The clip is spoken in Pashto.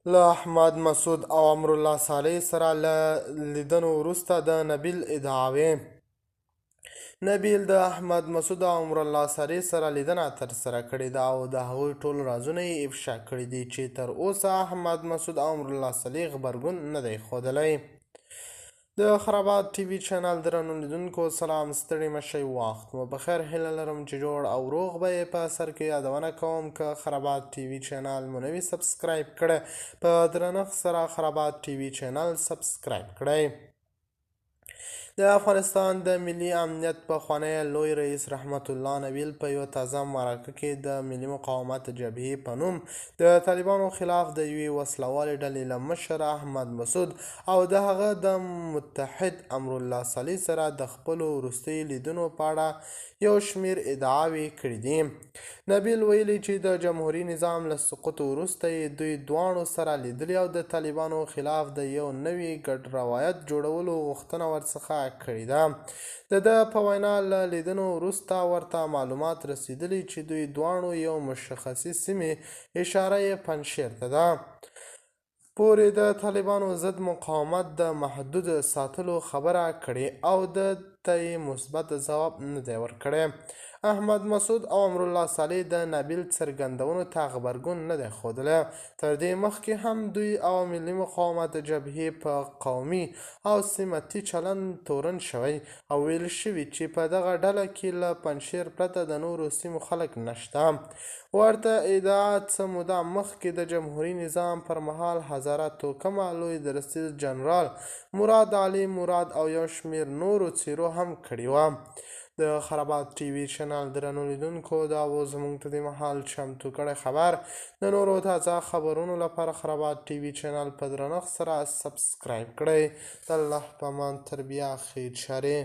له احمد مسعود او امرالله صالح سره له لیدنو وروسته د نبیل د احمد مسعود او امرالله صالح سره لیدنه ترسره کړې ده او د هغوی ټول رازونه یې افشا کړي دي چې تر اوسه احمد مسعود او امرالله صالح غبرګون نه دی ښودلی. د خرابات ټي وي چینل درنو لیدونکو سلام، ستړي مشئ، وخت مو بخیر. هیله لرم چې جوړ او روغ به یې. په سر کې یادونه کوم که خرابات ټي وي چینل مو نوي سبسکرایب کړی، په درنښت سره خرابات ټي وي چینل سبسکرایب کړئ. د افغانستان د ملي امنیت پخوانی لوی رئیس رحمت الله نبیل په یوه تازه مرکه کې د ملي مقاومت جبهې په نوم د طالبانو خلاف د یوې وسلوالې ډلې له مشر احمد مسعود او د هغه د متحد امرالله صالح سره د خپلو وروستیو لیدنو په اړه یو شمېر ادعاوې کړي دي. نبیل ویلي چې د جمهوري نظام له سقوط وروسته یې دوی دواړو سره لیدلي او د طالبانو خلاف د یو نوي ګډ روایت جوړولو غوښتنه ورڅخه کړې ده. د ده په وینا له لیدنو وروسته ورته معلومات رسېدلي چې دوی دواړو یو مشخصې سیمې، اشاره یې پنجشیر ته ده، پورې د طالبانو ضد مقاومت د محدود ساتلو خبره کړې او ده ته یې مثبت ځواب نه دی ورکړی. احمد مسعود او امرالله صالح د نبیل څرګندونو ته غبرګون نه دی ښودلی. تر دې مخکې هم دوی او ملي مقاومت جبهې په قومي او سمتي چلند تورن شوی او ویل شوي چې په دغه ډله کې له پنجشیر پرته د نورو سیمو خلک نشته. ورته ادعا څه موده مخکې د جمهوري نظام پر مهال هزاره توکمه لوی درستیز جنرال مراد علي مراد او یو شمېر نورو څېرو هم کړې وه. د خرابات ټي وي چینل درنو لیدونکو، دا و زموږ ته د مهال چمتو کړی خبر. د نورو تازه خبرونو لپاره خرابات ټي وي چینل په درنښت سره سبسکرایب کړئ. د الله په امان، تر بیا خیر چارې.